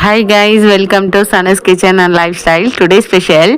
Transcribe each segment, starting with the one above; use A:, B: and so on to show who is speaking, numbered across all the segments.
A: Hi guys, welcome to Sana's Kitchen and Lifestyle. Today special.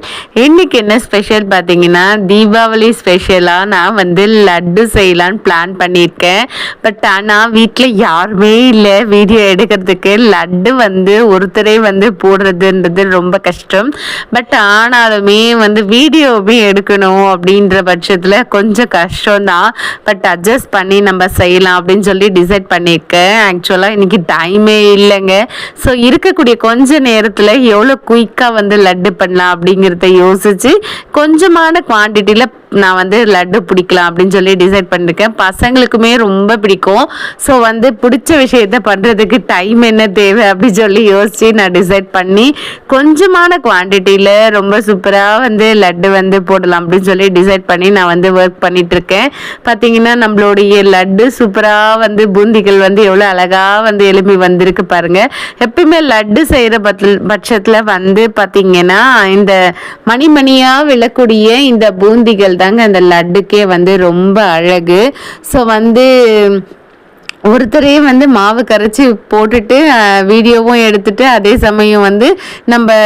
A: இன்னைக்கு என்ன special பார்த்தீங்கன்னா தீபாவளி ஸ்பெஷலாக நான் வந்து லட்டு செய்யலான்னு பிளான் பண்ணியிருக்கேன். பட் ஆனால் வீட்டில் யாருமே இல்லை வீடியோ எடுக்கிறதுக்கு. லட்டு வந்து ஒருத்தரே வந்து போடுறதுன்றது ரொம்ப கஷ்டம். பட் ஆனாலுமே வந்து வீடியோவே எடுக்கணும் அப்படின்ற பட்சத்தில் கொஞ்சம் கஷ்டம்தான். பட் அட்ஜஸ்ட் பண்ணி நம்ம செய்யலாம் அப்படின்னு சொல்லி டிசைட் பண்ணியிருக்கேன். ஆக்சுவலாக இன்னைக்கு டைமே இல்லைங்க. ஸோ இருக்கக்கூடிய கொஞ்ச நேரத்தில் எவ்வளோ குயிக்காக வந்து லட்டு பண்ணலாம் அப்படிங்கிறத யோசித்து கொஞ்சமான குவான்டிட்டியில் நான் வந்து லட்டு பிடிக்கலாம் அப்படின்னு சொல்லி டிசைட் பண்ணியிருக்கேன். பசங்களுக்குமே ரொம்ப பிடிக்கும். ஸோ வந்து பிடிச்ச விஷயத்த பண்ணுறதுக்கு டைம் என்ன தேவை அப்படின்னு சொல்லி யோசித்து நான் டிசைட் பண்ணி கொஞ்சமான குவான்டிட்டியில் ரொம்ப சூப்பராக வந்து லட்டு வந்து போடலாம் அப்படின்னு சொல்லி டிசைட் பண்ணி நான் வந்து ஒர்க் பண்ணிகிட்ருக்கேன். பார்த்திங்கன்னா நம்மளுடைய லட்டு சூப்பராக வந்து பூந்திகள் வந்து எவ்வளோ அழகாக வந்து எழுப்பி வந்திருக்கு பாருங்கள். எப்பயுமே லட்டு செய்கிற பட்சத்தில் வந்து பார்த்திங்கன்னா இந்த மணிமணியாக விழக்கூடிய இந்த பூந்திகள் தாங்க அந்த லட்டுக்கே வந்து ரொம்ப அழகு. ஸோ வந்து ஒருத்தரே வந்து மாவு கரைச்சி போட்டுட்டு வீடியோவும் எடுத்துட்டு அதே சமயம் வந்து நம்ம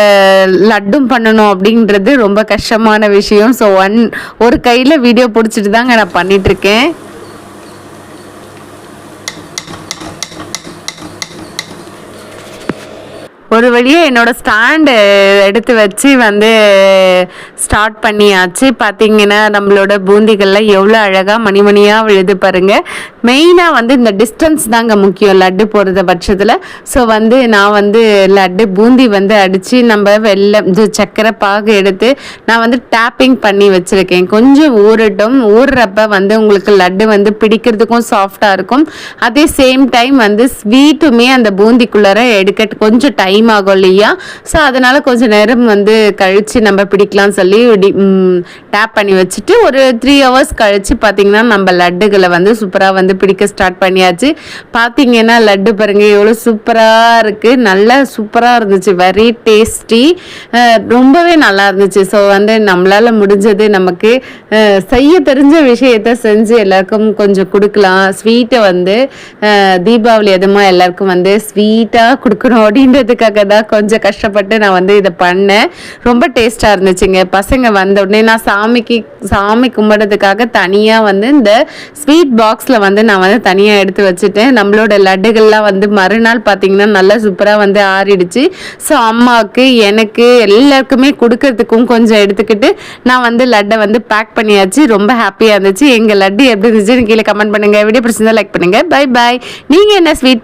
A: லட்டும் பண்ணணும் அப்படின்றது ரொம்ப கஷ்டமான விஷயம். ஸோ ஒரு கையில் வீடியோ பிடிச்சிட்டு தாங்க நான் பண்ணிகிட்ருக்கேன். ஒரு வழியாக என்னோடய ஸ்டாண்டு எடுத்து வச்சு வந்து ஸ்டார்ட் பண்ணியாச்சு. பார்த்திங்கன்னா நம்மளோட பூந்திகளில் எவ்வளோ அழகாக மணிமணியாக விழுது பாருங்கள். மெயினாக வந்து இந்த டிஸ்டன்ஸ் தாங்க முக்கியம் லட்டு போடுற பட்சத்தில். ஸோ வந்து நான் வந்து லட்டு பூந்தி வந்து அடித்து நம்ம வெள்ளம் சக்கரை பாகு எடுத்து நான் வந்து டேப்பிங் பண்ணி வச்சுருக்கேன். கொஞ்சம் ஊறட்டும். ஊறுறப்ப வந்து உங்களுக்கு லட்டு வந்து பிடிக்கிறதுக்கும் சாஃப்டாக இருக்கும். அதே சேம் டைம் வந்து ஸ்வீட்டுமே அந்த பூந்திக்குள்ளார எடுக்க கொஞ்சம் டைம் ஆகும் இல்லையா. ஸோ அதனால் கொஞ்சம் நேரம் வந்து கழித்து நம்ம பிடிக்கலாம்னு சொல்லி டேப் பண்ணி வச்சுட்டு ஒரு 3 hours கழித்து பார்த்திங்கன்னா நம்ம லட்டுகளை வந்து சூப்பராக வந்து பிடிக்க ஸ்டார்ட் பண்ணியாச்சு. பார்த்திங்கன்னா லட்டு பாருங்கள் எவ்வளோ சூப்பராக இருக்குது. நல்லா சூப்பராக இருந்துச்சு. Very tasty. ரொம்பவே நல்லா இருந்துச்சு. ஸோ வந்து நம்மளால் முடிஞ்சது நமக்கு செய்ய தெரிஞ்ச விஷயத்த செஞ்சு எல்லாருக்கும் கொஞ்சம் கொடுக்கலாம். ஸ்வீட்டை வந்து தீபாவளி எதுமா எல்லாருக்கும் வந்து ஸ்வீட்டாக கொடுக்கணும் அப்படின்றதுக்காக தான் கொஞ்சம் கஷ்டப்பட்டு நான் வந்து இதை பண்ணேன். ரொம்ப டேஸ்ட்டாக இருந்துச்சுங்க. பசங்க வந்த உடனே நான் சாமி கும்பிட்றதுக்காக தனியாக வந்து இந்த ஸ்வீட் பாக்ஸில் வந்து நான் வந்து தனியாக எடுத்து வச்சுட்டேன். நம்மளோட லட்டுகள்லாம் வந்து மறுநாள் பார்த்திங்கன்னா நல்லா சூப்பராக வந்து ஆறிடுச்சு. ஸோ அம்மாவுக்கு எனக்கு எல்லாருக்குமே கொடுக்கறதுக்கும் கொஞ்சம் எடுத்துக்கிட்டு நான் வந்து லட்டை வந்து பேக் பண்ணியாச்சு. ரொம்ப ஹாப்பியாக இருந்துச்சு. எங்கள் லட்டு எப்படி இருந்துச்சுன்னு கீழே கமெண்ட் பண்ணுங்கள். வீடியோ பிடிச்சிருந்தா லைக் பண்ணுங்கள். Bye bye. நீங்கள் என்ன ஸ்வீட்